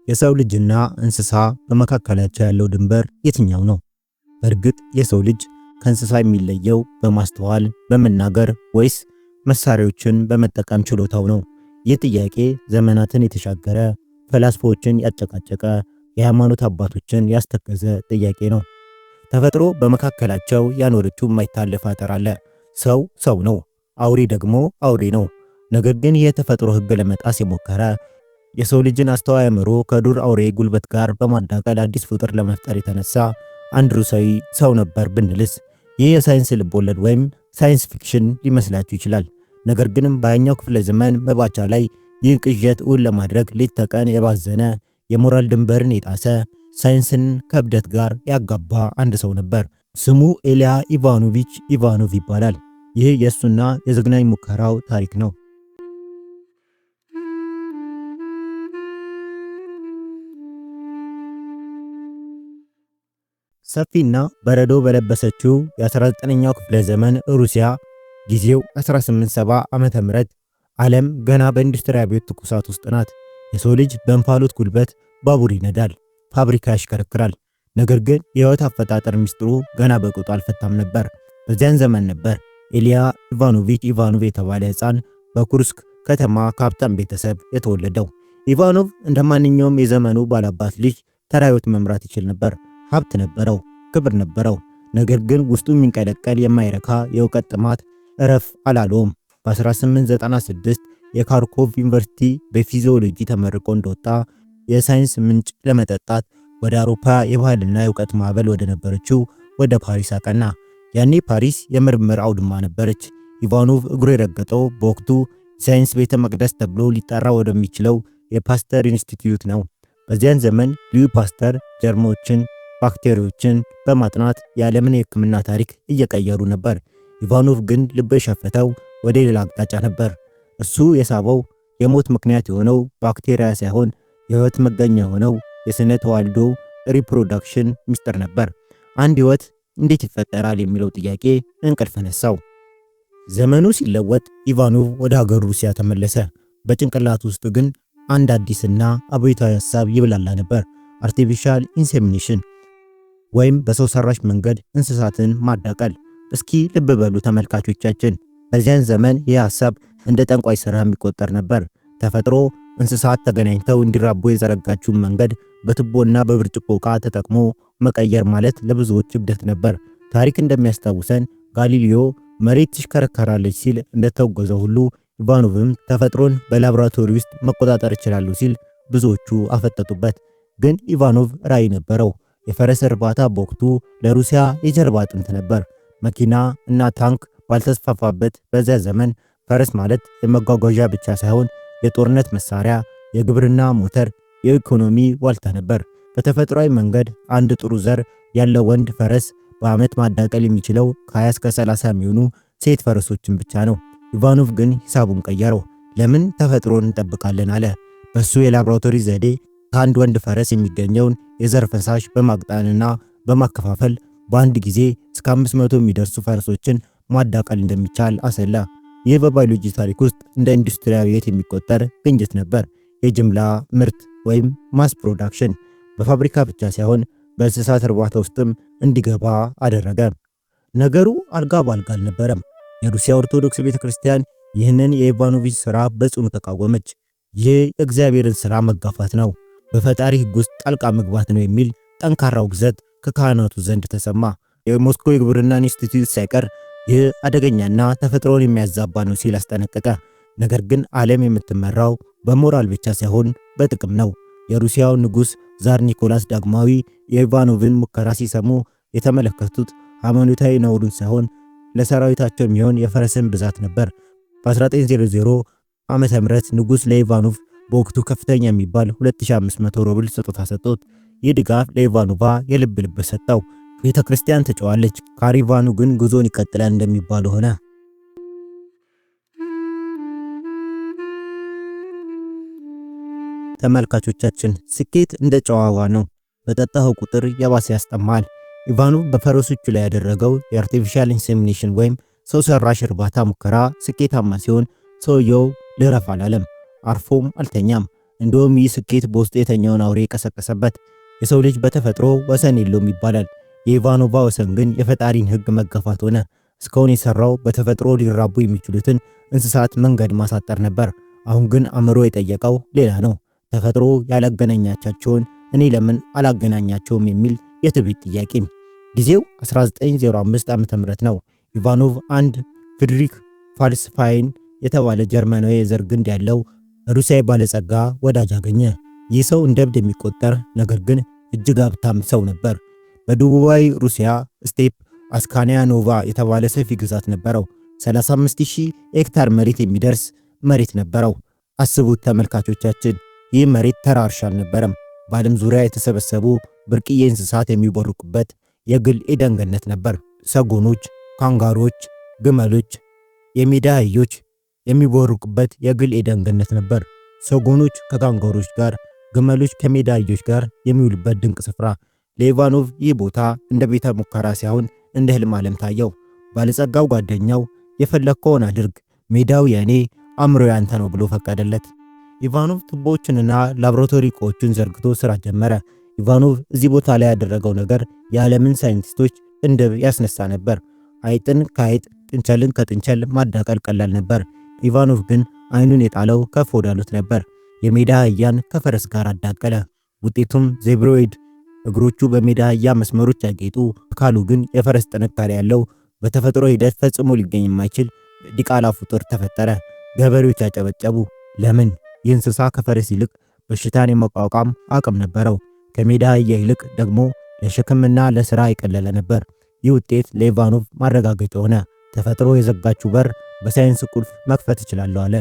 የሰው ልጅና እንስሳ በመካከላቸው ያለው ድንበር የትኛው ነው? በእርግጥ የሰው ልጅ ከእንስሳ የሚለየው በማስተዋል በመናገር ወይስ መሳሪያዎችን በመጠቀም ችሎታው ነው? ይህ ጥያቄ ዘመናትን የተሻገረ ፈላስፎችን ያጨቃጨቀ የሃይማኖት አባቶችን ያስተከዘ ጥያቄ ነው። ተፈጥሮ በመካከላቸው ያኖረችው የማይታለፍ አጥር አለ። ሰው ሰው ነው፣ አውሬ ደግሞ አውሬ ነው። ነገር ግን የተፈጥሮ ሕግ ለመጣስ የሞከረ የሰው ልጅን አስተዋይ አእምሮ ከዱር አውሬ ጉልበት ጋር በማዳቀል አዲስ ፍጡር ለመፍጠር የተነሳ አንድ ሩሳዊ ሰው ነበር ብንልስ? ይህ የሳይንስ ልቦለድ ወይም ሳይንስ ፊክሽን ሊመስላችሁ ይችላል። ነገር ግን በሃያኛው ክፍለ ዘመን መባቻ ላይ ይህን ቅዠት እውን ለማድረግ ሌት ተቀን የባዘነ የሞራል ድንበርን የጣሰ ሳይንስን ከእብደት ጋር ያጋባ አንድ ሰው ነበር። ስሙ ኢልያ ኢቫኖቪች ኢቫኖቭ ይባላል። ይህ የእሱና የዘግናኝ ሙከራው ታሪክ ነው። ሰፊና በረዶ በለበሰችው የ19ኛው ክፍለ ዘመን ሩሲያ ጊዜው 1870 ዓመተ ምህረት ዓለም ገና በኢንዱስትሪ አብዮት ትኩሳት ውስጥ ናት። የሰው ልጅ በእንፋሎት ጉልበት ባቡር ይነዳል፣ ፋብሪካ ያሽከረክራል። ነገር ግን የህይወት አፈጣጠር ሚስጥሩ ገና በቅጡ አልፈታም ነበር። በዚያን ዘመን ነበር ኢልያ ኢቫኖቪች ኢቫኖቭ የተባለ ሕፃን በኩርስክ ከተማ ከሀብታም ቤተሰብ የተወለደው። ኢቫኖቭ እንደ ማንኛውም የዘመኑ ባላባት ልጅ ተራ ህይወት መምራት ይችል ነበር። ሀብት ነበረው፣ ክብር ነበረው። ነገር ግን ውስጡ የሚንቀለቀል የማይረካ የእውቀት ጥማት እረፍ አላለውም። በ1896 የካርኮቭ ዩኒቨርሲቲ በፊዚዮሎጂ ተመርቆ እንደወጣ የሳይንስ ምንጭ ለመጠጣት ወደ አውሮፓ የባህልና የእውቀት ማዕበል ወደ ነበረችው ወደ ፓሪስ አቀና። ያኔ ፓሪስ የምርምር አውድማ ነበረች። ኢቫኖቭ እግሩ የረገጠው በወቅቱ ሳይንስ ቤተ መቅደስ ተብሎ ሊጠራ ወደሚችለው የፓስተር ኢንስቲትዩት ነው። በዚያን ዘመን ሉዊ ፓስተር ጀርሞችን ባክቴሪያዎችን በማጥናት የዓለምን የሕክምና ታሪክ እየቀየሩ ነበር። ኢቫኖቭ ግን ልብ የሸፈተው ወደ ሌላ አቅጣጫ ነበር። እሱ የሳበው የሞት ምክንያት የሆነው ባክቴሪያ ሳይሆን የህይወት መገኛ የሆነው የስነ ተዋልዶ ሪፕሮዳክሽን ሚስጥር ነበር። አንድ ህይወት እንዴት ይፈጠራል የሚለው ጥያቄ እንቅልፍ ነሳው። ዘመኑ ሲለወጥ ኢቫኖቭ ወደ ሀገሩ ሩሲያ ተመለሰ። በጭንቅላቱ ውስጥ ግን አንድ አዲስና አብዮታዊ ሐሳብ ይብላላ ነበር። አርቲፊሻል ኢንሴሚኔሽን ወይም በሰው ሰራሽ መንገድ እንስሳትን ማዳቀል። እስኪ ልብ በሉ ተመልካቾቻችን፣ በዚያን ዘመን ይህ ሐሳብ እንደ ጠንቋይ ሥራ የሚቆጠር ነበር። ተፈጥሮ እንስሳት ተገናኝተው እንዲራቡ የዘረጋችውን መንገድ በቱቦና በብርጭቆ ዕቃ ተጠቅሞ መቀየር ማለት ለብዙዎች እብደት ነበር። ታሪክ እንደሚያስታውሰን ጋሊሊዮ መሬት ትሽከረከራለች ሲል እንደተወገዘው ሁሉ ኢቫኖቭም ተፈጥሮን በላቦራቶሪ ውስጥ መቆጣጠር ይችላሉ ሲል ብዙዎቹ አፈጠጡበት። ግን ኢቫኖቭ ራዕይ ነበረው። የፈረስ እርባታ በወቅቱ ለሩሲያ የጀርባ አጥንት ነበር። መኪና እና ታንክ ባልተስፋፋበት በዚያ ዘመን ፈረስ ማለት የመጓጓዣ ብቻ ሳይሆን የጦርነት መሳሪያ፣ የግብርና ሞተር፣ የኢኮኖሚ ዋልታ ነበር። በተፈጥሯዊ መንገድ አንድ ጥሩ ዘር ያለው ወንድ ፈረስ በዓመት ማዳቀል የሚችለው ከ20 እስከ 30 የሚሆኑ ሴት ፈረሶችን ብቻ ነው። ኢቫኖቭ ግን ሂሳቡን ቀየረው። ለምን ተፈጥሮን እንጠብቃለን አለ። በሱ የላቦራቶሪ ዘዴ ከአንድ ወንድ ፈረስ የሚገኘውን የዘር ፈሳሽ በማቅጠንና በማከፋፈል በአንድ ጊዜ እስከ 500 የሚደርሱ ፈረሶችን ማዳቀል እንደሚቻል አሰላ። ይህ በባዮሎጂ ታሪክ ውስጥ እንደ ኢንዱስትሪ አብዮት የሚቆጠር ግኝት ነበር። የጅምላ ምርት ወይም ማስ ፕሮዳክሽን በፋብሪካ ብቻ ሳይሆን በእንስሳት እርባታ ውስጥም እንዲገባ አደረገ። ነገሩ አልጋ ባልጋ አልነበረም። የሩሲያ ኦርቶዶክስ ቤተክርስቲያን ይህንን የኢቫኖቪች ሥራ በጽኑ ተቃወመች። ይህ የእግዚአብሔርን ሥራ መጋፋት ነው፣ በፈጣሪ ሕግ ውስጥ ጣልቃ መግባት ነው የሚል ጠንካራ ውግዘት ከካህናቱ ዘንድ ተሰማ። የሞስኮ የግብርና ኢንስቲትዩት ሳይቀር ይህ አደገኛና ተፈጥሮን የሚያዛባ ነው ሲል አስጠነቀቀ። ነገር ግን ዓለም የምትመራው በሞራል ብቻ ሳይሆን በጥቅም ነው። የሩሲያው ንጉሥ ዛር ኒኮላስ ዳግማዊ የኢቫኖቭን ሙከራ ሲሰሙ የተመለከቱት ሃይማኖታዊ ነውሩን ሳይሆን ለሰራዊታቸው የሚሆን የፈረስን ብዛት ነበር። በ1900 ዓመተ ምህረት ንጉሥ ለኢቫኖቭ በወቅቱ ከፍተኛ የሚባል 2500 ሩብል ስጦታ ሰጡት። ይህ ድጋፍ ለኢቫኖቫ የልብ ልብ ሰጠው። ቤተ ክርስቲያን ተጨዋለች፣ ካሪቫኑ ግን ጉዞን ይቀጥላል እንደሚባለው ሆነ። ተመልካቾቻችን፣ ስኬት እንደ ጨዋዋ ነው። በጠጣኸው ቁጥር የባሰ ያስጠማል። ኢቫኖቭ በፈረሶቹ ላይ ያደረገው የአርቲፊሻል ኢንሴሚኔሽን ወይም ሰው ሰራሽ እርባታ ሙከራ ስኬታማ ሲሆን ሰውየው ልረፍ አላለም፣ አርፎም አልተኛም። እንደውም ይህ ስኬት በውስጡ የተኛውን አውሬ የቀሰቀሰበት። የሰው ልጅ በተፈጥሮ ወሰን የለውም ይባላል። የኢቫኖቫ ወሰን ግን የፈጣሪን ሕግ መገፋት ሆነ። እስካሁን የሰራው በተፈጥሮ ሊራቡ የሚችሉትን እንስሳት መንገድ ማሳጠር ነበር። አሁን ግን አእምሮ የጠየቀው ሌላ ነው። ተፈጥሮ ያላገናኛቻቸውን እኔ ለምን አላገናኛቸውም የሚል የትዕቢት ጥያቄ። ጊዜው 1905 ዓ.ም ነው። ኢቫኖቭ አንድ ፍሪድሪክ ፋልስፋይን የተባለ ጀርመናዊ የዘር ግንድ ያለው ሩሲያዊ ባለጸጋ ወዳጅ አገኘ። ይህ ሰው እንደ እብድ የሚቆጠር ነገር ግን እጅግ ሀብታም ሰው ነበር። በደቡባዊ ሩሲያ ስቴፕ አስካኒያ ኖቫ የተባለ ሰፊ ግዛት ነበረው። 35000 ሄክታር መሬት የሚደርስ መሬት ነበረው። አስቡት ተመልካቾቻችን፣ ይህ መሬት ተራ እርሻ አልነበረም። በዓለም ዙሪያ የተሰበሰቡ ብርቅዬ እንስሳት የሚቦርቁበት የግል ኤደን ገነት ነበር። ሰጎኖች፣ ካንጋሮች፣ ግመሎች፣ የሜዳ አህዮች የሚቦርቁበት የግል ኤደን ገነት ነበር። ሰጎኖች ከካንጋሮች ጋር፣ ግመሎች ከሜዳ አህዮች ጋር የሚውሉበት ድንቅ ስፍራ። ለኢቫኖቭ ይህ ቦታ እንደ ቤተ ሙከራ ሳይሆን እንደ ህልም ዓለም ታየው። ባለጸጋው ጓደኛው የፈለግከውን አድርግ፣ ሜዳው የኔ፣ አእምሮ ያንተ ነው ብሎ ፈቀደለት። ኢቫኖቭ ቱቦዎችንና ላቦራቶሪ ዕቃዎችን ዘርግቶ ስራ ጀመረ። ኢቫኖቭ እዚህ ቦታ ላይ ያደረገው ነገር የዓለምን ሳይንቲስቶች እንድብ ያስነሳ ነበር። አይጥን ከአይጥ ጥንቸልን ከጥንቸል ማዳቀል ቀላል ነበር። ኢቫኖቭ ግን አይኑን የጣለው ከፍ ወዳሉት ነበር። የሜዳ አህያን ከፈረስ ጋር አዳቀለ። ውጤቱም ዜብሮይድ፣ እግሮቹ በሜዳ አህያ መስመሮች ያጌጡ፣ አካሉ ግን የፈረስ ጥንካሬ ያለው በተፈጥሮ ሂደት ፈጽሞ ሊገኝ የማይችል ዲቃላ ፍጡር ተፈጠረ። ገበሬዎች ያጨበጨቡ። ለምን? ይህ እንስሳ ከፈረስ ይልቅ በሽታን የመቋቋም አቅም ነበረው። ከሜዳ አህያ ይልቅ ደግሞ ለሸክምና ለሥራ የቀለለ ነበር። ይህ ውጤት ለኢቫኖቭ ማረጋገጫ ሆነ። ተፈጥሮ የዘጋችው በር በሳይንስ ቁልፍ መክፈት እችላለሁ አለ።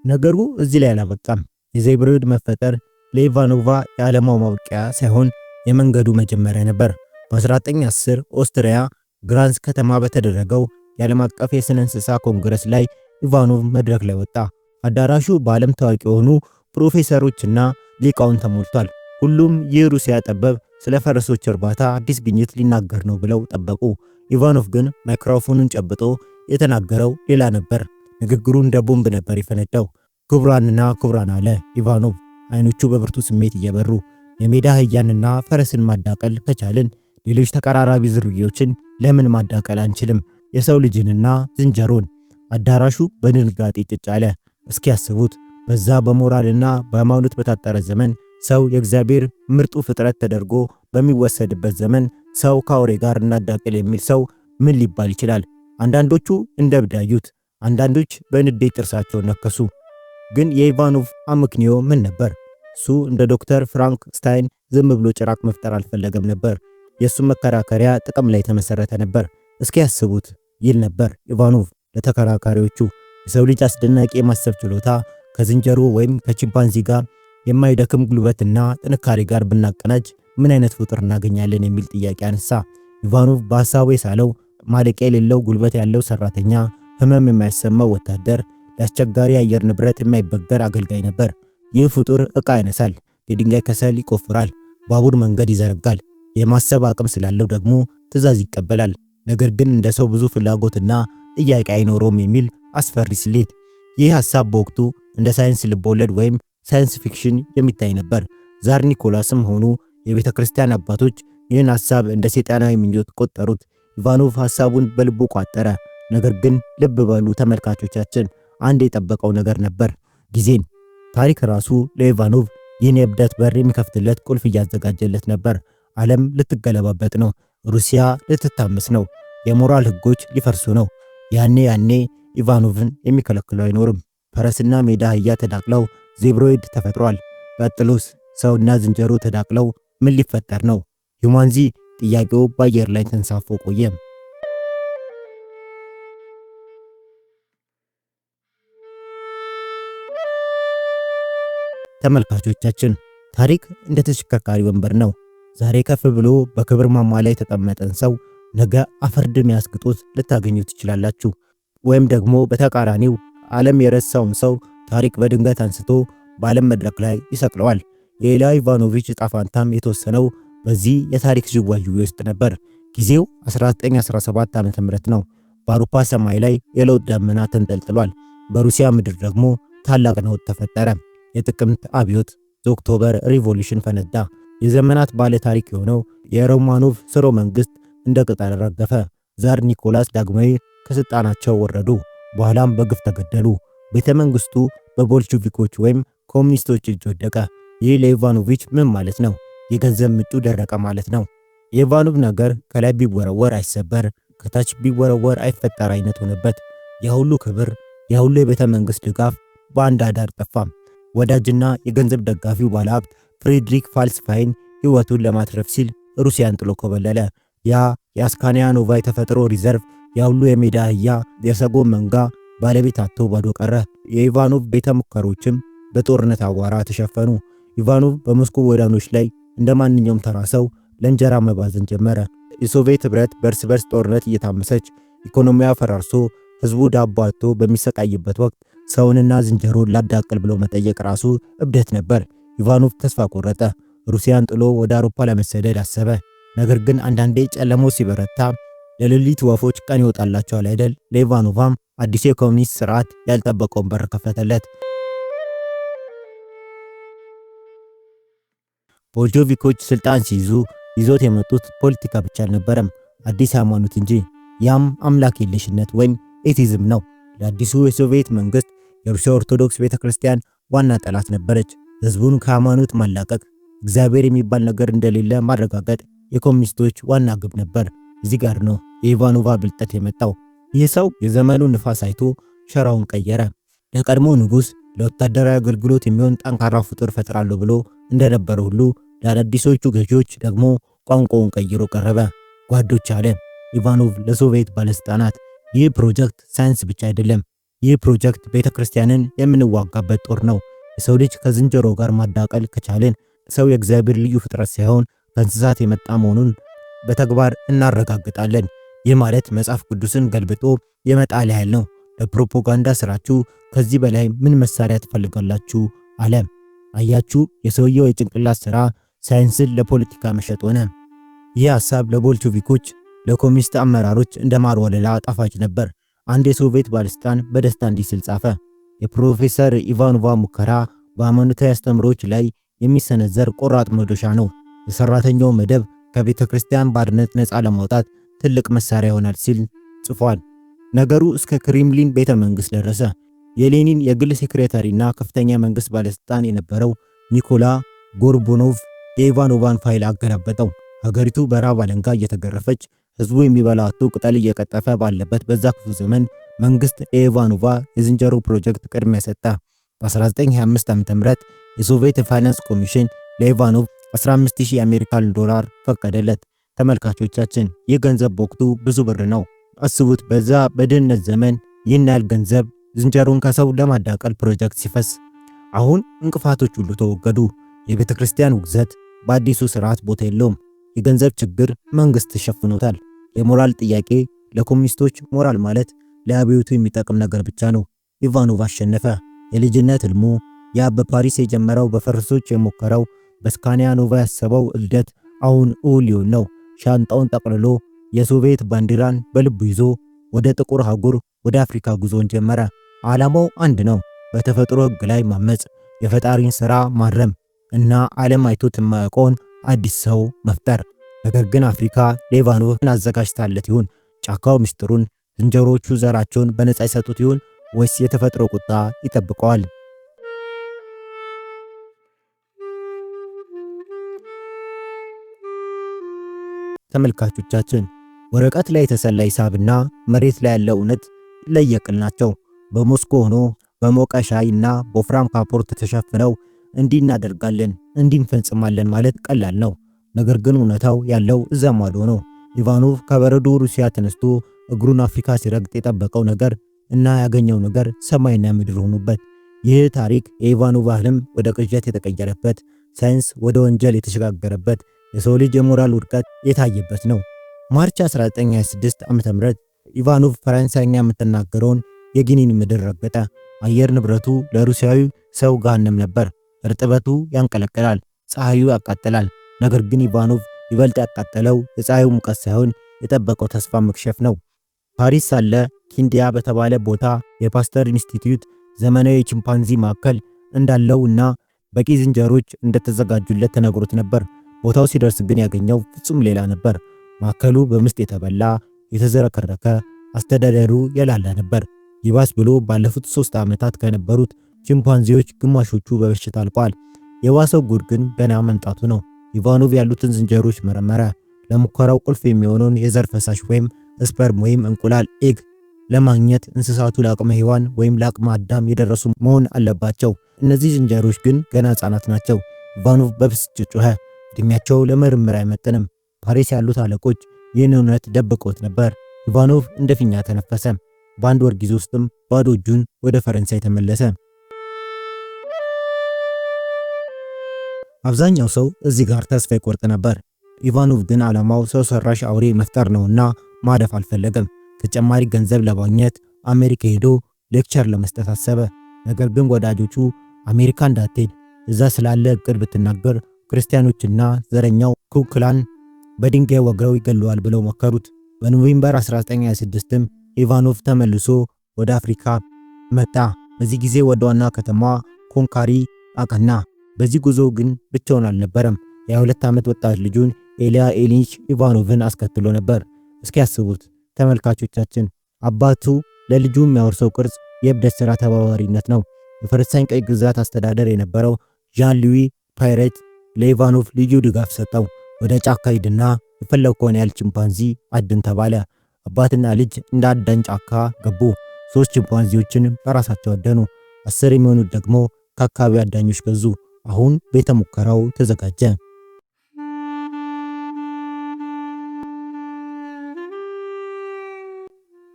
ነገሩ እዚህ ላይ አላበቃም። የዜብሮይድ መፈጠር ለኢቫኖቫ የዓለማው ማብቂያ ሳይሆን የመንገዱ መጀመሪያ ነበር። በ1910 ኦስትሪያ ግራንስ ከተማ በተደረገው የዓለም አቀፍ የሥነ እንስሳ ኮንግረስ ላይ ኢቫኖቭ መድረክ ላይ ወጣ። አዳራሹ በዓለም ታዋቂ የሆኑ ፕሮፌሰሮችና ሊቃውን ተሞልቷል። ሁሉም ይህ ሩሲያ ጠበብ ስለ ፈረሶች እርባታ አዲስ ግኝት ሊናገር ነው ብለው ጠበቁ። ኢቫኖቭ ግን ማይክሮፎኑን ጨብጦ የተናገረው ሌላ ነበር። ንግግሩ እንደ ቦምብ ነበር የፈነዳው። ክቡራንና ክቡራን አለ ኢቫኖቭ፣ አይኖቹ በብርቱ ስሜት እየበሩ፣ የሜዳ አህያንና ፈረስን ማዳቀል ከቻልን ሌሎች ተቀራራቢ ዝርያዎችን ለምን ማዳቀል አንችልም? የሰው ልጅንና ዝንጀሮን። አዳራሹ በድንጋጤ ጭጭ አለ። እስኪ ያስቡት፣ በዛ በሞራልና በሃይማኖት በታጠረ ዘመን ሰው የእግዚአብሔር ምርጡ ፍጥረት ተደርጎ በሚወሰድበት ዘመን ሰው ከአውሬ ጋር እናዳቀል የሚል ሰው ምን ሊባል ይችላል? አንዳንዶቹ እንደ እብድ አዩት፣ አንዳንዶች በንዴት ጥርሳቸውን ነከሱ። ግን የኢቫኖቭ አመክንዮ ምን ነበር? እሱ እንደ ዶክተር ፍራንክ ስታይን ዝም ብሎ ጭራቅ መፍጠር አልፈለገም ነበር። የእሱ መከራከሪያ ጥቅም ላይ የተመሰረተ ነበር። እስኪ ያስቡት ይል ነበር ኢቫኖቭ ለተከራካሪዎቹ። የሰው ልጅ አስደናቂ የማሰብ ችሎታ ከዝንጀሮ ወይም ከቺምፓንዚ ጋር የማይደክም ጉልበትና ጥንካሬ ጋር ብናቀናጅ ምን አይነት ፍጡር እናገኛለን የሚል ጥያቄ አነሳ። ኢቫኖቭ በሐሳቡ የሳለው ማለቂያ የሌለው ጉልበት ያለው ሰራተኛ፣ ህመም የማይሰማው ወታደር፣ ለአስቸጋሪ አየር ንብረት የማይበገር አገልጋይ ነበር። ይህ ፍጡር ዕቃ ያነሳል፣ የድንጋይ ከሰል ይቆፍራል፣ ባቡር መንገድ ይዘረጋል። የማሰብ አቅም ስላለው ደግሞ ትዕዛዝ ይቀበላል። ነገር ግን እንደ ሰው ብዙ ፍላጎትና ጥያቄ አይኖረውም የሚል አስፈሪ ስሌት። ይህ ሐሳብ በወቅቱ እንደ ሳይንስ ልቦለድ ወይም ሳይንስ ፊክሽን የሚታይ ነበር። ዛር ኒኮላስም ሆኑ የቤተ ክርስቲያን አባቶች ይህን ሐሳብ እንደ ሰይጣናዊ ምኞት ቆጠሩት። ኢቫኖቭ ሐሳቡን በልቡ ቋጠረ። ነገር ግን ልብ በሉ ተመልካቾቻችን፣ አንድ የጠበቀው ነገር ነበር፣ ጊዜን። ታሪክ ራሱ ለኢቫኖቭ ይህን የእብደት በር የሚከፍትለት ቁልፍ እያዘጋጀለት ነበር። ዓለም ልትገለባበጥ ነው። ሩሲያ ልትታመስ ነው። የሞራል ሕጎች ሊፈርሱ ነው። ያኔ ኢቫኖቭን የሚከለክለው አይኖርም። ፈረስና ሜዳ አህያ ተዳቅለው ዜብሮይድ ተፈጥሯል። ቀጥሎስ ሰውና ዝንጀሮ ተዳቅለው ምን ሊፈጠር ነው? ሂውማንዚ ጥያቄው በአየር ላይ ተንሳፎ ቆየ። ተመልካቾቻችን፣ ታሪክ እንደ ተሽከርካሪ ወንበር ነው። ዛሬ ከፍ ብሎ በክብር ማማ ላይ የተቀመጠን ሰው ነገ አፈርድም ያስግጡት ልታገኙ ትችላላችሁ። ወይም ደግሞ በተቃራኒው ዓለም የረሳውን ሰው ታሪክ በድንገት አንስቶ በዓለም መድረክ ላይ ይሰቅለዋል። የኢልያ ኢቫኖቪች ዕጣ ፈንታም የተወሰነው በዚህ የታሪክ ዥዋዥዌ ውስጥ ነበር። ጊዜው 1917 ዓ.ም ነው። በአውሮፓ ሰማይ ላይ የለውጥ ደመና ተንጠልጥሏል። በሩሲያ ምድር ደግሞ ታላቅ ነውጥ ተፈጠረ። የጥቅምት አብዮት የኦክቶበር ሪቮሉሽን ፈነዳ። የዘመናት ባለ ታሪክ የሆነው የሮማኖቭ ስርወ መንግስት እንደ ቅጠል ረገፈ። ዛር ኒኮላስ ዳግማዊ ከስልጣናቸው ወረዱ፣ በኋላም በግፍ ተገደሉ። ቤተ መንግስቱ በቦልሸቪኮች ወይም ኮሙኒስቶች እጅ ወደቀ። ይህ ለኢቫኖቪች ምን ማለት ነው? የገንዘብ ምንጩ ደረቀ ማለት ነው። የኢቫኖቭ ነገር ከላይ ቢወረወር አይሰበር፣ ከታች ቢወረወር አይፈጠር አይነት ሆነበት። የሁሉ ክብር፣ የሁሉ የቤተ መንግስት ድጋፍ በአንድ አዳር ጠፋም። ወዳጅና የገንዘብ ደጋፊው ባለሀብት ፍሬድሪክ ፋልስፋይን ህይወቱን ለማትረፍ ሲል ሩሲያን ጥሎ ኮበለለ። ያ የአስካኒያ ኖቫ የተፈጥሮ ሪዘርቭ፣ የሁሉ የሜዳ አህያ የሰጎን መንጋ ባለቤት አጥቶ ባዶ ቀረ። የኢቫኖቭ ቤተ ሙከሮችም በጦርነት አቧራ ተሸፈኑ። ኢቫኖቭ በሞስኮ ጎዳኖች ላይ እንደ ማንኛውም ተራ ሰው ለእንጀራ መባዘን ጀመረ። የሶቪየት ህብረት በእርስ በርስ ጦርነት እየታመሰች ኢኮኖሚያ ፈራርሶ ህዝቡ ዳቦ አጥቶ በሚሰቃይበት ወቅት ሰውንና ዝንጀሮን ላዳቅል ብሎ መጠየቅ ራሱ እብደት ነበር። ኢቫኖቭ ተስፋ ቆረጠ። ሩሲያን ጥሎ ወደ አውሮፓ ለመሰደድ አሰበ። ነገር ግን አንዳንዴ ጨለሞ ሲበረታ ለሌሊት ወፎች ቀን ይወጣላቸዋል አይደል? ለኢቫኖቫም አዲስ የኮሙኒስት ስርዓት ያልጠበቀውን በር ከፈተለት። ቦልሾቪኮች ስልጣን ሲይዙ ይዞት የመጡት ፖለቲካ ብቻ አልነበረም፣ አዲስ ሃይማኖት እንጂ። ያም አምላክ የለሽነት ወይም ኤቲዝም ነው። ለአዲሱ የሶቪየት መንግስት የሩሲያ ኦርቶዶክስ ቤተክርስቲያን ዋና ጠላት ነበረች። ህዝቡን ከሃይማኖት ማላቀቅ፣ እግዚአብሔር የሚባል ነገር እንደሌለ ማረጋገጥ የኮሙኒስቶች ዋና ግብ ነበር። እዚህ ጋር ነው የኢቫኖቫ ብልጠት የመጣው። ይህ ሰው የዘመኑ ንፋስ አይቶ ሸራውን ቀየረ። ለቀድሞ ንጉስ ለወታደራዊ አገልግሎት የሚሆን ጠንካራ ፍጡር ፈጥራለሁ ብሎ እንደነበረ ሁሉ ለአዳዲሶቹ ገዢዎች ደግሞ ቋንቋውን ቀይሮ ቀረበ። ጓዶች አለ ኢቫኖቭ ለሶቪየት ባለስልጣናት፣ ይህ ፕሮጀክት ሳይንስ ብቻ አይደለም። ይህ ፕሮጀክት ቤተክርስቲያንን የምንዋጋበት ጦር ነው። የሰው ልጅ ከዝንጀሮ ጋር ማዳቀል ከቻልን ሰው የእግዚአብሔር ልዩ ፍጥረት ሳይሆን ከእንስሳት የመጣ መሆኑን በተግባር እናረጋግጣለን። ይህ ማለት መጽሐፍ ቅዱስን ገልብጦ የመጣል ያህል ነው። ለፕሮፓጋንዳ ስራችሁ ከዚህ በላይ ምን መሳሪያ ትፈልጋላችሁ? አለ። አያችሁ፣ የሰውየው የጭንቅላት ስራ ሳይንስን ለፖለቲካ መሸጥ ሆነ። ይህ ሐሳብ ለቦልሾቪኮች፣ ለኮሚኒስት አመራሮች እንደ ማር ወለላ ጣፋጭ ነበር። አንድ የሶቪየት ባለስልጣን በደስታ እንዲህ ሲል ጻፈ። የፕሮፌሰር ኢቫኖቫ ሙከራ በሃይማኖታዊ አስተምሮች ላይ የሚሰነዘር ቆራጥ መዶሻ ነው። የሰራተኛው መደብ ከቤተ ክርስቲያን ባርነት ነፃ ለማውጣት ትልቅ መሳሪያ ይሆናል ሲል ጽፏል። ነገሩ እስከ ክሬምሊን ቤተ መንግስት ደረሰ። የሌኒን የግል ሴክሬታሪና ከፍተኛ መንግስት ባለስልጣን የነበረው ኒኮላ ጎርቡኖቭ የኢቫኖቫን ፋይል አገላበጠው። ሀገሪቱ በራብ አለንጋ እየተገረፈች ህዝቡ የሚበላው አጥቶ ቅጠል እየቀጠፈ ባለበት በዛ ክፉ ዘመን መንግስት ለኢቫኖቫ የዝንጀሮ ፕሮጀክት ቅድሚያ ሰጠ። በ1925 ዓ.ም የሶቪየት ፋይናንስ ኮሚሽን ለኢቫኖቭ 15000 የአሜሪካን ዶላር ፈቀደለት። ተመልካቾቻችን፣ ይህ ገንዘብ በወቅቱ ብዙ ብር ነው። አስቡት፣ በዛ በድህነት ዘመን ይህን ያህል ገንዘብ ዝንጀሮን ከሰው ለማዳቀል ፕሮጀክት ሲፈስ። አሁን እንቅፋቶች ሁሉ ተወገዱ። የቤተ ክርስቲያን ውግዘት በአዲሱ ስርዓት ቦታ የለውም። የገንዘብ ችግር መንግስት ተሸፍኖታል። የሞራል ጥያቄ ለኮሙኒስቶች ሞራል ማለት ለአብዮቱ የሚጠቅም ነገር ብቻ ነው። ኢቫኖቭ አሸነፈ። የልጅነት ህልሙ ያ በፓሪስ የጀመረው በፈረሶች የሞከረው በስካኒያ ኖቫ ያሰበው እልደት አሁን እውን ሊሆን ነው። ሻንጣውን ጠቅልሎ የሶቪየት ባንዲራን በልቡ ይዞ ወደ ጥቁር አህጉር ወደ አፍሪካ ጉዞን ጀመረ። ዓላማው አንድ ነው፣ በተፈጥሮ ህግ ላይ ማመጽ፣ የፈጣሪን ሥራ ማረም እና ዓለም አይቶት የማያውቀውን አዲስ ሰው መፍጠር። ነገር ግን አፍሪካ ለኢቫኖቭ አዘጋጅታለት ይሆን? ጫካው ምስጢሩን፣ ዝንጀሮቹ ዘራቸውን በነፃ ይሰጡት ይሆን ወይስ የተፈጥሮ ቁጣ ይጠብቀዋል? ተመልካቾቻችን፣ ወረቀት ላይ የተሰላ ሂሳብና መሬት ላይ ያለው እውነት ለየቅል ናቸው። በሞስኮ ሆኖ በሞቀ ሻይና በወፍራም ካፖርት ተሸፍነው እንዲህ እናደርጋለን እንዲህ እንፈጽማለን ማለት ቀላል ነው። ነገር ግን እውነታው ያለው እዛ ማዶ ነው። ኢቫኖቭ ከበረዶ ሩሲያ ተነስቶ እግሩን አፍሪካ ሲረግጥ የጠበቀው ነገር እና ያገኘው ነገር ሰማይና ምድር ሆኑበት። ይህ ታሪክ የኢቫኖቭ ህልም ወደ ቅዠት የተቀየረበት፣ ሳይንስ ወደ ወንጀል የተሸጋገረበት፣ የሰው ልጅ የሞራል ውድቀት የታየበት ነው። ማርች 1926 ዓ.ም ኢቫኖቭ ፈረንሳይኛ የምትናገረውን የጊኒን ምድር ረገጠ። አየር ንብረቱ ለሩሲያዊ ሰው ገሃነም ነበር። እርጥበቱ ያንቀለቅላል፣ ፀሐዩ ያቃጥላል። ነገር ግን ኢቫኖቭ ይበልጥ ያቃጠለው የፀሐዩ ሙቀት ሳይሆን የጠበቀው ተስፋ መክሸፍ ነው። ፓሪስ ሳለ ኪንዲያ በተባለ ቦታ የፓስተር ኢንስቲትዩት ዘመናዊ የቺምፓንዚ ማዕከል እንዳለው እና በቂ ዝንጀሮች እንደተዘጋጁለት ተነግሮት ነበር። ቦታው ሲደርስ ግን ያገኘው ፍጹም ሌላ ነበር። ማዕከሉ በምስጥ የተበላ የተዘረከረከ፣ አስተዳደሩ የላላ ነበር። ይባስ ብሎ ባለፉት 3 ዓመታት ከነበሩት ቺምፓንዚዎች ግማሾቹ በበሽታ አልቀዋል። የባሰው ጉድ ግን ገና መምጣቱ ነው። ኢቫኖቭ ያሉትን ዝንጀሮች መረመረ። ለሙከራው ቁልፍ የሚሆነውን የዘር ፈሳሽ ወይም ስፐርም ወይም እንቁላል ኤግ ለማግኘት እንስሳቱ ለአቅመ ሔዋን ወይም ለአቅመ አዳም የደረሱ መሆን አለባቸው። እነዚህ ዝንጀሮች ግን ገና ሕፃናት ናቸው። ኢቫኖቭ በብስጭት ጮኸ። እድሜያቸው ለምርምር አይመጥንም። ፓሪስ ያሉት አለቆች ይህን እውነት ደብቀውት ነበር። ኢቫኖቭ እንደ ፊኛ ተነፈሰ። በአንድ ወር ጊዜ ውስጥም ባዶ እጁን ወደ ፈረንሳይ ተመለሰ። አብዛኛው ሰው እዚህ ጋር ተስፋ ይቆርጥ ነበር። ኢቫኖቭ ግን ዓላማው ሰው ሰራሽ አውሬ መፍጠር ነውና ማደፍ አልፈለገም። ተጨማሪ ገንዘብ ለማግኘት አሜሪካ ሄዶ ሌክቸር ለመስጠት አሰበ። ነገር ግን ወዳጆቹ አሜሪካ እንዳትሄድ እዛ ስላለ እቅድ ብትናገር ክርስቲያኖችና ዘረኛው ኩክላን በድንጋይ ወግረው ይገለዋል ብለው መከሩት። በኖቬምበር 1926ም ኢቫኖቭ ተመልሶ ወደ አፍሪካ መጣ። በዚህ ጊዜ ወደ ዋና ከተማዋ ኮንካሪ አቀና። በዚህ ጉዞ ግን ብቻውን አልነበረም። የ22 ዓመት ወጣት ልጁን ኤልያ ኢሊች ኢቫኖቭን አስከትሎ ነበር። እስኪ ያስቡት ተመልካቾቻችን፣ አባቱ ለልጁ የሚያወርሰው ቅርጽ የእብደት ሥራ ተባባሪነት ነው። የፈረንሳይ ቀይ ግዛት አስተዳደር የነበረው ዣን ሉዊ ፓይሬት ለኢቫኖቭ ልዩ ድጋፍ ሰጠው። ወደ ጫካ ሂድና የፈለግከውን ያህል ቺምፓንዚ አድን ተባለ። አባትና ልጅ እንደ አዳኝ ጫካ ገቡ። 3 ቺምፓንዚዎችን በራሳቸው አደኑ። 10 የሚሆኑት ደግሞ ከአካባቢው አዳኞች ገዙ። አሁን ቤተ ሙከራው ተዘጋጀ።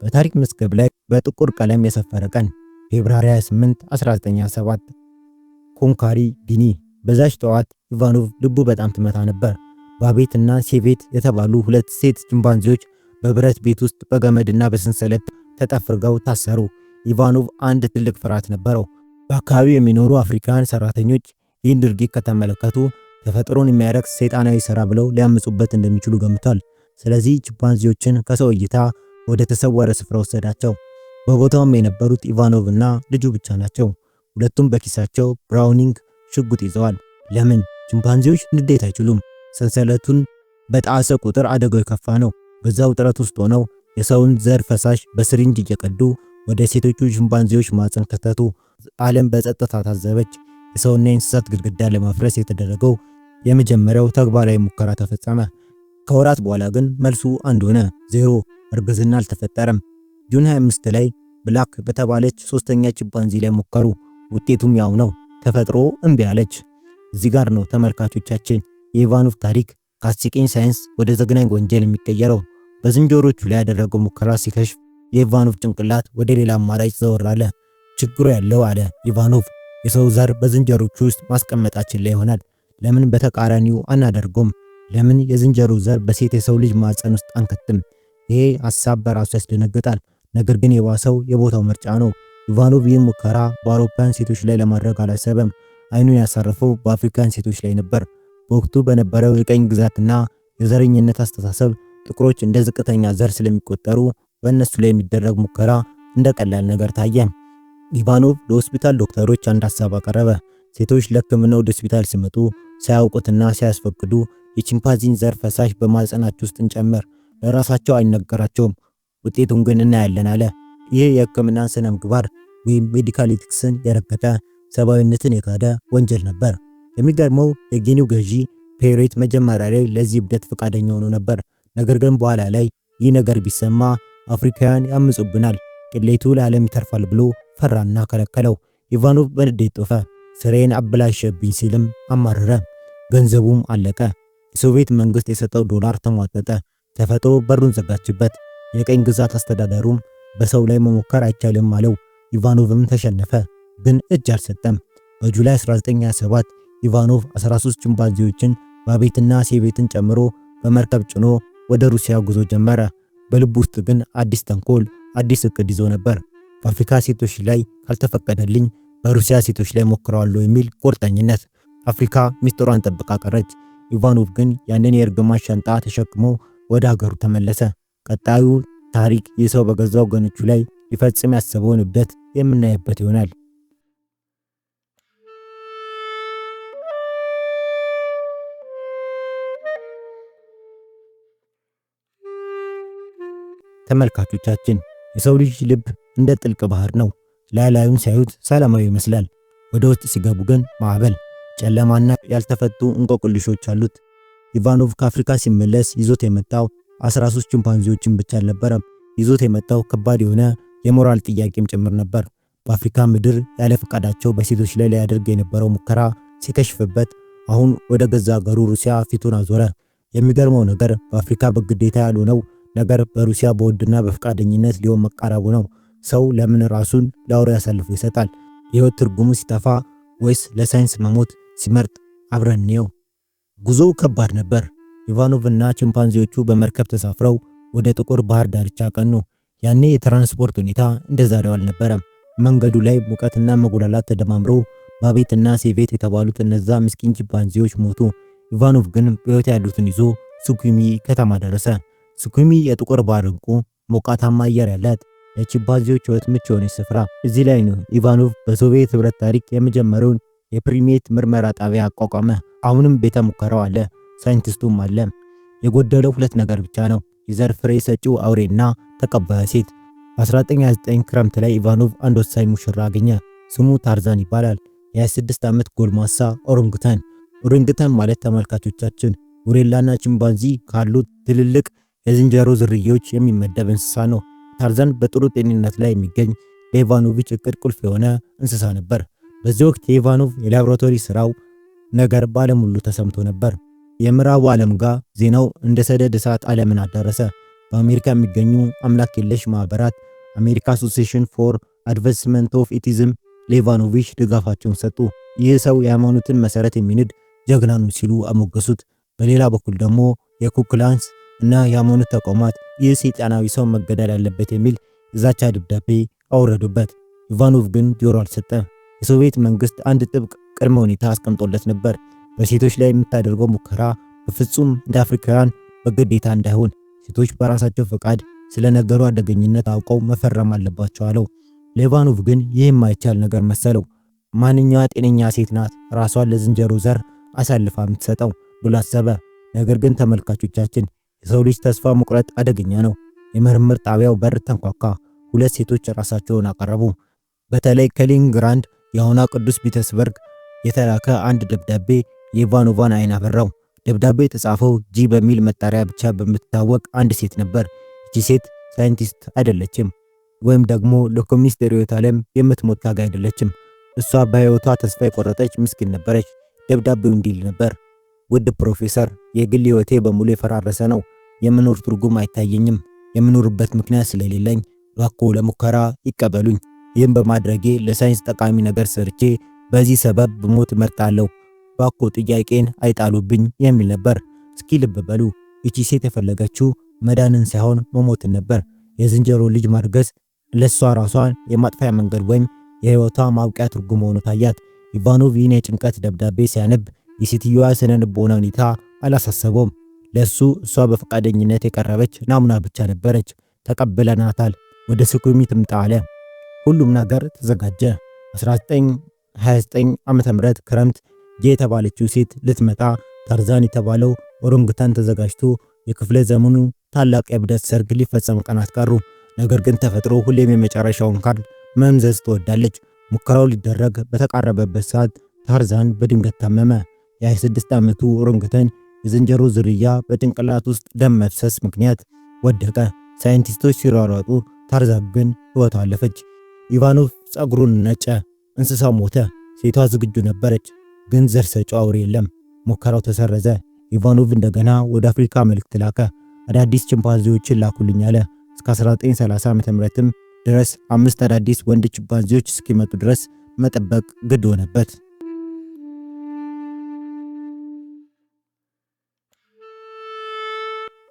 በታሪክ መዝገብ ላይ በጥቁር ቀለም የሰፈረ ቀን ፌብሩዋሪ 28 1927 ኮንካሪ ጊኒ። በዛች ጠዋት ኢቫኖቭ ልቡ በጣም ትመታ ነበር። ባቤት እና ሴቬት የተባሉ 2 ሴት ቺምፓንዚዎች በብረት ቤት ውስጥ በገመድና በሰንሰለት ተጠፍርገው ታሰሩ። ኢቫኖቭ አንድ ትልቅ ፍርሃት ነበረው። በአካባቢው የሚኖሩ አፍሪካውያን ሰራተኞች ይህን ድርጊት ከተመለከቱ ተፈጥሮን የሚያረክስ ሰይጣናዊ ሥራ ብለው ሊያምፁበት እንደሚችሉ ገምቷል። ስለዚህ ቺምፓንዚዎችን ከሰው እይታ ወደ ተሰወረ ስፍራ ወሰዳቸው። በቦታውም የነበሩት ኢቫኖቭ እና ልጁ ብቻ ናቸው። ሁለቱም በኪሳቸው ብራውኒንግ ሽጉጥ ይዘዋል። ለምን? ቺምፓንዚዎች ንዴት አይችሉም። ሰንሰለቱን በጣሰ ቁጥር አደጋው የከፋ ነው። በዛ ውጥረት ውስጥ ሆነው የሰውን ዘር ፈሳሽ በስሪንጅ እየቀዱ ወደ ሴቶቹ ቺምፓንዚዎች ማጽን ከተቱ። ዓለም በጸጥታ ታዘበች። የሰውና የእንስሳት ግድግዳ ለማፍረስ የተደረገው የመጀመሪያው ተግባራዊ ሙከራ ተፈጸመ። ከወራት በኋላ ግን መልሱ አንድ ሆነ፣ 0። እርግዝና አልተፈጠረም። ጁን 25 ላይ ብላክ በተባለች 3ኛ ቺምፓንዚ ላይ ሞከሩ። ውጤቱም ያው ነው፣ ተፈጥሮ እምቢ አለች። እዚህ ጋር ነው ተመልካቾቻችን የኢቫኖቭ ታሪክ ከአስቂኝ ሳይንስ ወደ ዘግናኝ ወንጀል የሚቀየረው። በዝንጀሮቹ ላይ ያደረገው ሙከራ ሲከሽፍ የኢቫኖቭ ጭንቅላት ወደ ሌላ አማራጭ ዘወር አለ። ችግሩ ያለው አለ ኢቫኖቭ፣ የሰው ዘር በዝንጀሮቹ ውስጥ ማስቀመጣችን ላይ ይሆናል። ለምን በተቃራኒው አናደርጎም? ለምን የዝንጀሮ ዘር በሴት የሰው ልጅ ማዕፀን ውስጥ አንከትም? ይሄ ሐሳብ በራሱ ያስደነግጣል። ነገር ግን የባሰው የቦታው ምርጫ ነው። ኢቫኖቭ ይህን ሙከራ በአውሮፓውያን ሴቶች ላይ ለማድረግ አላሰበም። አይኑን ያሳረፈው በአፍሪካን ሴቶች ላይ ነበር። በወቅቱ በነበረው የቀኝ ግዛትና የዘረኝነት አስተሳሰብ ጥቁሮች እንደ ዝቅተኛ ዘር ስለሚቆጠሩ በእነሱ ላይ የሚደረግ ሙከራ እንደ ቀላል ነገር ታየ። ኢቫኖቭ ለሆስፒታል ዶክተሮች አንድ ሐሳብ አቀረበ። ሴቶች ለሕክምና ወደ ሆስፒታል ሲመጡ ሳያውቁትና ሳያስፈቅዱ የቺምፓንዚን ዘር ፈሳሽ በማህፀናቸው ውስጥ እንጨምር። ለራሳቸው አይነገራቸውም። ውጤቱን ግን እናያለን አለ። ይህ የሕክምናን ስነ ምግባር ወይም ሜዲካል ኤቲክስን የረገጠ ሰብአዊነትን የካደ ወንጀል ነበር። የሚገርመው የጊኒው ገዢ ፔሬት መጀመሪያ ላይ ለዚህ እብደት ፈቃደኛ ሆኖ ነበር። ነገር ግን በኋላ ላይ ይህ ነገር ቢሰማ አፍሪካውያን ያምፁብናል፣ ቅሌቱ ለዓለም ይተርፋል ብሎ ፈራና ከለከለው። ኢቫኖቭ በንዴት ጦፈ። ስሬን አበላሸብኝ ሲልም አማረረ። ገንዘቡም አለቀ። የሶቪየት መንግስት የሰጠው ዶላር ተሟጠጠ። ተፈጥሮ በሩን ዘጋችበት። የቀኝ ግዛት አስተዳደሩም በሰው ላይ መሞከር አይቻልም አለው። ኢቫኖቭም ተሸነፈ፣ ግን እጅ አልሰጠም። በጁላይ 1927 ኢቫኖቭ 13 ቺምፓንዚዎችን ባቤትና ሴቬትን ጨምሮ በመርከብ ጭኖ ወደ ሩሲያ ጉዞ ጀመረ። በልቡ ውስጥ ግን አዲስ ተንኮል፣ አዲስ እቅድ ይዞ ነበር። በአፍሪካ ሴቶች ላይ ካልተፈቀደልኝ በሩሲያ ሴቶች ላይ ሞክረዋለሁ የሚል ቁርጠኝነት። አፍሪካ ሚስጥሯን ጠብቃ ቀረች። ኢቫኖቭ ግን ያንን የእርግማን ሻንጣ ተሸክሞ ወደ ሀገሩ ተመለሰ። ቀጣዩ ታሪክ የሰው በገዛ ወገኖቹ ላይ ሊፈጽም ያሰበውን እብደት የምናይበት ይሆናል። ተመልካቾቻችን የሰው ልጅ ልብ እንደ ጥልቅ ባህር ነው። ላዩን ሲያዩት ሰላማዊ ይመስላል። ወደ ውስጥ ሲገቡ ግን ማዕበል፣ ጨለማና ያልተፈቱ እንቆቅልሾች አሉት። ኢቫኖቭ ከአፍሪካ ሲመለስ ይዞት የመጣው 13 ቺምፓንዚዎችን ብቻ አልነበረም። ይዞት የመጣው ከባድ የሆነ የሞራል ጥያቄም ጭምር ነበር። በአፍሪካ ምድር ያለ ፈቃዳቸው በሴቶች ላይ ሊያደርግ የነበረው ሙከራ ሲከሽፍበት አሁን ወደ ገዛ ሀገሩ ሩሲያ ፊቱን አዞረ። የሚገርመው ነገር በአፍሪካ በግዴታ ያልሆነው ነገር በሩሲያ በውድና በፈቃደኝነት ሊሆን መቃረቡ ነው። ሰው ለምን ራሱን ለአውሬ አሳልፎ ይሰጣል? የህይወት ትርጉሙ ሲጠፋ ወይስ ለሳይንስ መሞት ሲመርጥ? አብረን እንየው። ጉዞው ከባድ ነበር። ኢቫኖቭ እና ቺምፓንዚዎቹ በመርከብ ተሳፍረው ወደ ጥቁር ባህር ዳርቻ ቀኑ። ያኔ የትራንስፖርት ሁኔታ እንደዛሬው አልነበረም። መንገዱ ላይ ሙቀትና መጉላላት ተደማምሮ ባቤትና ሴቬት የተባሉት እነዛ ምስኪን ቺምፓንዚዎች ሞቱ። ኢቫኖቭ ግን በህይወት ያሉትን ይዞ ሱኩሚ ከተማ ደረሰ። ሱኩሚ የጥቁር ባህር እንቁ፣ ሞቃታማ አየር ያላት ለቺምፓንዚዎች ህይወት ምቹ የሆነች ስፍራ። እዚህ ላይ ነው ኢቫኖቭ በሶቪየት ህብረት ታሪክ የመጀመሪያውን የፕሪሜት ምርመራ ጣቢያ አቋቋመ። አሁንም ቤተ ሙከራው አለ፣ ሳይንቲስቱም አለ። የጎደለው ሁለት ነገር ብቻ ነው፣ የዘር ፍሬ ሰጪው አውሬና ተቀባዩ ሴት። በ1929 ክረምት ላይ ኢቫኖቭ አንድ ወሳኝ ሙሽራ አገኘ። ስሙ ታርዛን ይባላል። የ26 ዓመት ጎልማሳ ኦራንጉታን። ኦራንጉታን ማለት ተመልካቾቻችን ጎሪላና ቺምፓንዚ ካሉት ትልልቅ የዝንጀሮ ዝርያዎች የሚመደብ እንስሳ ነው። ታርዛን በጥሩ ጤንነት ላይ የሚገኝ ለኢቫኖቪች እቅድ ቁልፍ የሆነ እንስሳ ነበር። በዚህ ወቅት የኢቫኖቭ የላቦራቶሪ ስራው ነገር በዓለም ሁሉ ተሰምቶ ነበር። የምዕራቡ ዓለም ጋር ዜናው እንደ ሰደድ እሳት ዓለምን አዳረሰ። በአሜሪካ የሚገኙ አምላክ የለሽ ማህበራት አሜሪካ አሶሲዬሽን ፎር አድቫንስመንት ኦፍ ኤቲዝም ለኢቫኖቪች ድጋፋቸውን ሰጡ። ይህ ሰው የሃይማኖትን መሰረት የሚንድ ጀግና ነው ሲሉ አሞገሱት። በሌላ በኩል ደግሞ የኩክላንስ እና የሃይማኖት ተቋማት ይህ ሰይጣናዊ ሰው መገደል አለበት የሚል የዛቻ ደብዳቤ አወረዱበት። ኢቫኖቭ ግን ጆሮ አልሰጠም። የሶቪየት መንግስት አንድ ጥብቅ ቅድመ ሁኔታ አስቀምጦለት ነበር። በሴቶች ላይ የምታደርገው ሙከራ በፍጹም እንደ አፍሪካውያን በግዴታ እንዳይሆን፣ ሴቶች በራሳቸው ፈቃድ ስለ ነገሩ አደገኝነት አውቀው መፈረም አለባቸው አለው። ለኢቫኖቭ ግን ይህ የማይቻል ነገር መሰለው። ማንኛዋ ጤነኛ ሴት ናት ራሷን ለዝንጀሮ ዘር አሳልፋ የምትሰጠው ብሎ አሰበ። ነገር ግን ተመልካቾቻችን የሰው ልጅ ተስፋ መቁረጥ አደገኛ ነው። የምርምር ጣቢያው በር ተንኳኳ። ሁለት ሴቶች ራሳቸውን አቀረቡ። በተለይ ከሌኒንግራንድ የሆነ ቅዱስ ፒተርስበርግ የተላከ አንድ ደብዳቤ የኢቫኖቫን አይን አበራው። ደብዳቤው የተጻፈው ጂ በሚል መጣሪያ ብቻ በምትታወቅ አንድ ሴት ነበር። እቺ ሴት ሳይንቲስት አይደለችም፣ ወይም ደግሞ ለኮሚኒስት ርዕዮተ ዓለም የምትሞት ታጋይ አይደለችም። እሷ በህይወቷ ተስፋ የቆረጠች ምስኪን ነበረች። ደብዳቤው እንዲል ነበር: ውድ ፕሮፌሰር፣ የግል ህይወቴ በሙሉ የፈራረሰ ነው። የመኖር ትርጉም አይታየኝም። የምኖርበት ምክንያት ስለሌለኝ እባክዎ ለሙከራ ይቀበሉኝ። ይህም በማድረጌ ለሳይንስ ጠቃሚ ነገር ሰርቼ በዚህ ሰበብ ብሞት እመርጣለሁ። እባክዎ ጥያቄን አይጣሉብኝ የሚል ነበር። እስኪ ልብ በሉ፣ እቺ ሴት የፈለገችው መዳንን ሳይሆን መሞትን ነበር። የዝንጀሮ ልጅ ማርገዝ ለሷ ራሷን የማጥፋያ መንገድ ወይም የህይወቷ ማብቂያ ትርጉም ሆኖ ታያት። ኢቫኖቭ ይህን የጭንቀት ደብዳቤ ሲያነብ የሴትዮዋ ስነ ልቦና ሁኔታ አላሳሰበውም። ለሱ እሷ በፈቃደኝነት የቀረበች ናሙና ብቻ ነበረች። ተቀብለናታል፣ ወደ ሱኩሚ ትምጣ አለ። ሁሉም ነገር ተዘጋጀ። 1929 ዓመተ ምህረት ክረምት ጄ የተባለችው ሴት ልትመጣ ታርዛን የተባለው ኦራንጉታን ተዘጋጅቶ የክፍለ ዘመኑ ታላቅ የእብደት ሰርግ ሊፈጸም ቀናት ቀሩ። ነገር ግን ተፈጥሮ ሁሌም የመጨረሻውን ካርድ መምዘዝ ትወዳለች። ሙከራው ሊደረግ በተቃረበበት ሰዓት ታርዛን በድንገት ታመመ። የ26 ዓመቱ ኦራንጉታን የዝንጀሮ ዝርያ በጭንቅላት ውስጥ ደም መፍሰስ ምክንያት ወደቀ። ሳይንቲስቶች ሲሯሯጡ ታርዛን ግን ሕይወቷ አለፈች። ኢቫኖቭ ጸጉሩን ነጨ። እንስሳው ሞተ። ሴቷ ዝግጁ ነበረች፣ ግን ዘር ሰጪው አውሬ የለም። ሙከራው ተሰረዘ። ኢቫኖቭ እንደገና ወደ አፍሪካ መልእክት ላከ። አዳዲስ ቺምፓንዚዎችን ላኩልኝ አለ። እስከ 1930 ዓ.ም ድረስ 5 አዳዲስ ወንድ ቺምፓንዚዎች እስኪመጡ ድረስ መጠበቅ ግድ ሆነበት።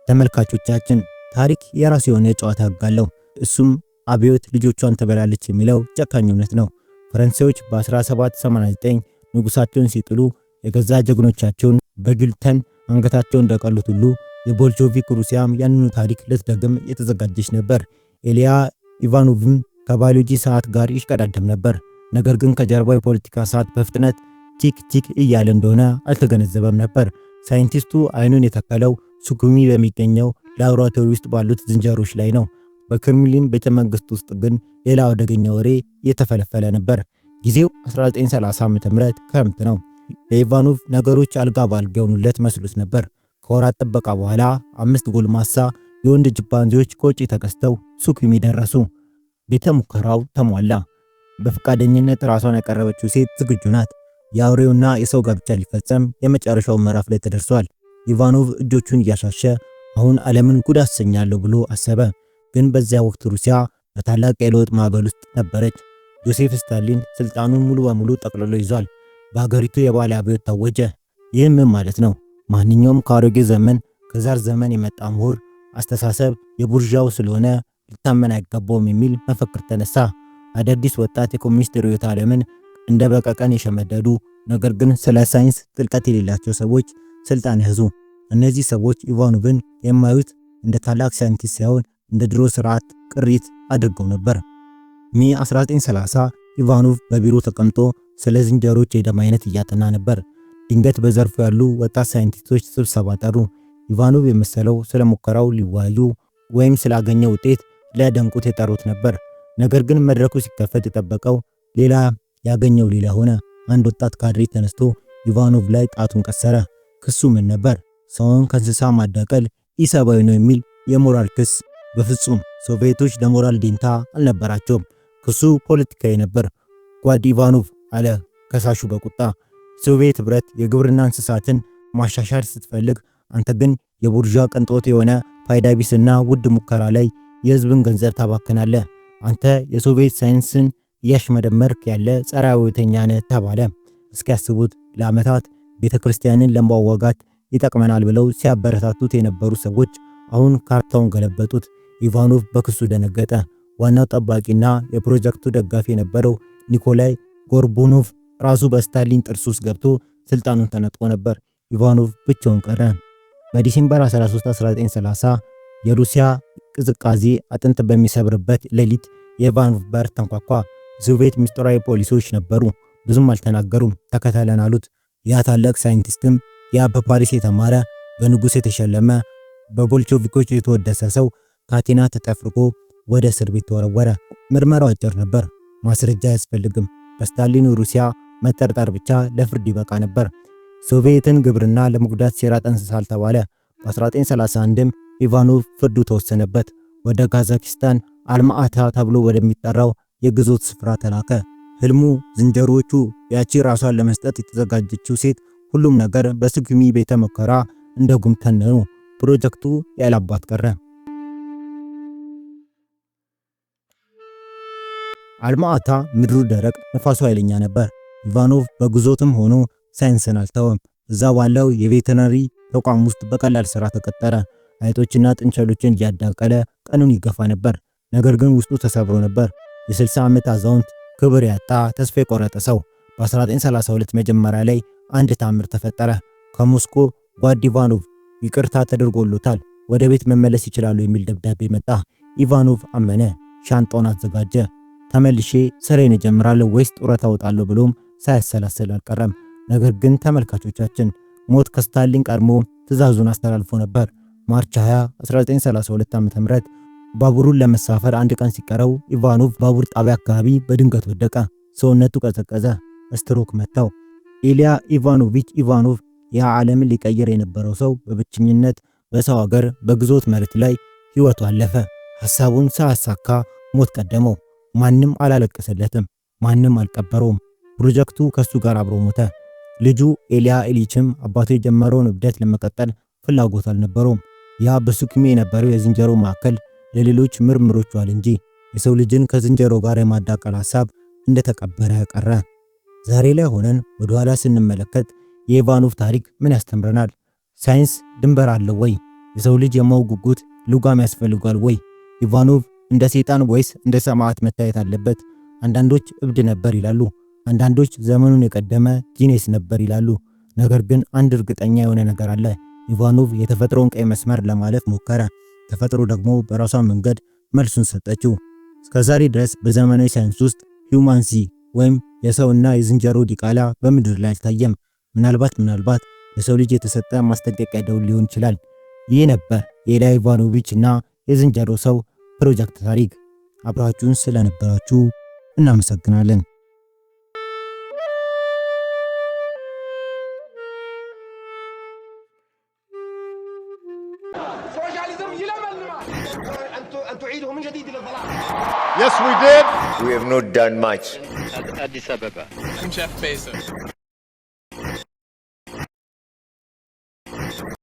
ተመልካቾቻችን ታሪክ የራሱ የሆነ ጨዋታ ህግ አለው። እሱም አብዮት ልጆቿን ትበላለች የሚለው ጨካኝ እውነት ነው። ፈረንሳዮች በ1789 ንጉሳቸውን ሲጥሉ የገዛ ጀግኖቻቸውን በጊልተን አንገታቸውን እንደቀሉት ሁሉ የቦልሾቪክ ሩሲያም ያንኑ ታሪክ ልትደግም የተዘጋጀች ነበር። ኤልያ ኢቫኖቭም ከባዮሎጂ ሰዓት ጋር ይሽቀዳደም ነበር። ነገር ግን ከጀርባው የፖለቲካ ሰዓት በፍጥነት ቲክ ቲክ እያለ እንደሆነ አልተገነዘበም ነበር። ሳይንቲስቱ አይኑን የተከለው ሱኩሚ በሚገኘው ላቦራቶሪ ውስጥ ባሉት ዝንጀሮች ላይ ነው። በክሬምሊን ቤተመንግስት ውስጥ ግን ሌላ አደገኛ ወሬ እየተፈለፈለ ነበር። ጊዜው 1930 ዓ.ም ክረምት ነው። ለኢቫኖቭ ነገሮች አልጋ ባልጋ የሆኑለት መስሎት ነበር። ከወራት ጥበቃ በኋላ 5 ጎልማሳ የወንድ ቺምፓንዚዎች ከውጪ ተከስተው ሱኩሚ ደረሱ። ቤተ ሙከራው ተሟላ። በፈቃደኝነት ራሷን ያቀረበችው ሴት ዝግጁ ናት። የአውሬውና የሰው ጋብቻ ሊፈጸም የመጨረሻው ምዕራፍ ላይ ተደርሷል። ኢቫኖቭ እጆቹን እያሻሸ አሁን ዓለምን ጉድ አሰኛለሁ ብሎ አሰበ። ግን በዚያ ወቅት ሩሲያ በታላቅ የለውጥ ማዕበል ውስጥ ነበረች። ጆሴፍ ስታሊን ስልጣኑን ሙሉ በሙሉ ጠቅልሎ ይዟል። በሀገሪቱ የባለ አብዮት ታወጀ። ይህ ምን ማለት ነው? ማንኛውም ከአሮጌ ዘመን ከዛር ዘመን የመጣ ምሁር አስተሳሰብ የቡርዣው ስለሆነ ሊታመን አይገባውም የሚል መፈክር ተነሳ። አዳዲስ ወጣት የኮሚኒስት ርዕዮተ ዓለምን እንደ በቀቀን የሸመደዱ ነገር ግን ስለ ሳይንስ ጥልቀት የሌላቸው ሰዎች ስልጣን ያዙ። እነዚህ ሰዎች ኢቫኖቭን የማዩት እንደ ታላቅ ሳይንቲስት ሳይሆን እንደ ድሮ ስርዓት ቅሪት አድርገው ነበር። ሜ 1930 ኢቫኖቭ በቢሮ ተቀምጦ ስለ ዝንጀሮች የደም አይነት እያጠና ነበር። ድንገት በዘርፉ ያሉ ወጣት ሳይንቲስቶች ስብሰባ ጠሩ። ኢቫኖቭ የመሰለው ስለ ሙከራው ሊወያዩ ወይም ስላገኘው ውጤት ሊያደንቁት የጠሩት ነበር። ነገር ግን መድረኩ ሲከፈት የጠበቀው ሌላ ያገኘው ሌላ ሆነ። አንድ ወጣት ካድሬ ተነስቶ ኢቫኖቭ ላይ ጣቱን ቀሰረ። ክሱ ምን ነበር? ሰውን ከእንስሳ ማዳቀል ኢሰብአዊ ነው የሚል የሞራል ክስ። በፍጹም ሶቪየቶች ለሞራል ዴንታ አልነበራቸውም። ክሱ ፖለቲካዊ ነበር። ጓድ ኢቫኖቭ አለ ከሳሹ በቁጣ፣ ሶቪየት ህብረት የግብርና እንስሳትን ማሻሻል ስትፈልግ፣ አንተ ግን የቡርዣ ቅንጦት የሆነ ፋይዳ ቢስና ውድ ሙከራ ላይ የህዝብን ገንዘብ ታባክናለህ። አንተ የሶቪየት ሳይንስን እያሽመደመርክ ያለ ጸረ አብዮተኛ ነህ ተባለ። እስኪያስቡት ለዓመታት ቤተክርስቲያንን ለማዋጋት ይጠቅመናል ብለው ሲያበረታቱት የነበሩ ሰዎች አሁን ካርታውን ገለበጡት። ኢቫኖቭ በክሱ ደነገጠ። ዋናው ጠባቂና የፕሮጀክቱ ደጋፊ የነበረው ኒኮላይ ጎርቡኖቭ ራሱ በስታሊን ጥርስ ውስጥ ገብቶ ስልጣኑን ተነጥቆ ነበር። ኢቫኖቭ ብቻውን ቀረ። በዲሴምበር 13 1930 የሩሲያ ቅዝቃዜ አጥንት በሚሰብርበት ሌሊት የኢቫኖቭ በር ተንኳኳ። ሶቪየት ምስጢራዊ ፖሊሶች ነበሩ። ብዙም አልተናገሩም። ተከተለን አሉት። ያ ታላቅ ሳይንቲስትም ያ በፓሪስ የተማረ በንጉሥ የተሸለመ በቦልሾቪኮች የተወደሰ ሰው ካቴና ተጠፍርጎ ወደ እስር ቤት ተወረወረ። ምርመራው አጭር ነበር። ማስረጃ አያስፈልግም። በስታሊን ሩሲያ መጠርጠር ብቻ ለፍርድ ይበቃ ነበር። ሶቪየትን ግብርና ለመጉዳት ሴራ ጠንስሷል ተባለ። በ1931ም ኢቫኖቭ ፍርዱ ተወሰነበት። ወደ ካዛክስታን አልማአታ ተብሎ ወደሚጠራው የግዞት ስፍራ ተላከ። ህልሙ ዝንጀሮቹ፣ ያቺ ራሷን ለመስጠት የተዘጋጀችው ሴት፣ ሁሉም ነገር በሱኩሚ ቤተ ሙከራ እንደ ጉም ተነኑ። ፕሮጀክቱ ያላባት ቀረ። አልማአታ ምድሩ ደረቅ፣ ነፋሱ ኃይለኛ ነበር። ኢቫኖቭ በግዞትም ሆኖ ሳይንስን አልተወም። እዛ ባለው የቬተሪነሪ ተቋም ውስጥ በቀላል ስራ ተቀጠረ። አይጦችና ጥንቸሎችን እያዳቀለ ቀኑን ይገፋ ነበር። ነገር ግን ውስጡ ተሰብሮ ነበር። የ60 ዓመት አዛውንት፣ ክብር ያጣ፣ ተስፋ የቆረጠ ሰው። በ1932 መጀመሪያ ላይ አንድ ታምር ተፈጠረ። ከሞስኮ ጓድ ኢቫኖቭ ይቅርታ ተደርጎሎታል፣ ወደ ቤት መመለስ ይችላሉ የሚል ደብዳቤ መጣ። ኢቫኖቭ አመነ። ሻንጣውን አዘጋጀ። ተመልሼ ስራዬን እጀምራለሁ ወይስ ጡረታ እወጣለሁ ብሎም ሳያሰላስል አልቀረም። ነገር ግን ተመልካቾቻችን ሞት ከስታሊን ቀድሞ ትዕዛዙን አስተላልፎ ነበር። ማርች 20 1932 ዓ.ም ባቡሩን ለመሳፈር አንድ ቀን ሲቀረው ኢቫኖቭ ባቡር ጣቢያ አካባቢ በድንገት ወደቀ። ሰውነቱ ቀዘቀዘ። ስትሮክ መታው። ኢልያ ኢቫኖቪች ኢቫኖቭ ያ ዓለምን ሊቀየር የነበረው ሰው በብቸኝነት በሰው ሀገር በግዞት መሬት ላይ ህይወቱ አለፈ። ሐሳቡን ሳያሳካ ሞት ቀደመው። ማንም አላለቀሰለትም፣ ማንም አልቀበረውም። ፕሮጀክቱ ከሱ ጋር አብሮ ሞተ። ልጁ ኤልያ ኢሊችም አባቱ የጀመረውን እብደት ለመቀጠል ፍላጎት አልነበረውም። ያ በሱኩሚ የነበረው የዝንጀሮ ማዕከል ለሌሎች ምርምሮች ዋል እንጂ የሰው ልጅን ከዝንጀሮ ጋር የማዳቀል ሐሳብ እንደተቀበረ ቀረ። ዛሬ ላይ ሆነን ወደ ኋላ ስንመለከት የኢቫኖቭ ታሪክ ምን ያስተምረናል? ሳይንስ ድንበር አለው ወይ? የሰው ልጅ የማወቅ ጉጉት ልጓም ያስፈልጋል ወይ? ኢቫኖቭ እንደ ሰይጣን ወይስ እንደ ሰማዕት መታየት አለበት? አንዳንዶች እብድ ነበር ይላሉ፣ አንዳንዶች ዘመኑን የቀደመ ጂኔስ ነበር ይላሉ። ነገር ግን አንድ እርግጠኛ የሆነ ነገር አለ። ኢቫኖቭ የተፈጥሮን ቀይ መስመር ለማለፍ ሞከረ። ተፈጥሮ ደግሞ በራሷ መንገድ መልሱን ሰጠችው። እስከዛሬ ድረስ በዘመናዊ ሳይንስ ውስጥ ሂዩማንሲ ወይም የሰውና የዝንጀሮ ዲቃላ በምድር ላይ አልታየም። ምናልባት ለሰው ልጅ የተሰጠ ማስጠንቀቂያ ደውል ሊሆን ይችላል። ይህ ነበር የኢልያ ኢቫኖቪች እና የዝንጀሮ ሰው ፕሮጀክት ታሪክ። አብራችሁን ስለነበራችሁ እናመሰግናለን። Yes, we did. We have not done much. Addis Ababa. I'm Jeff Bezos.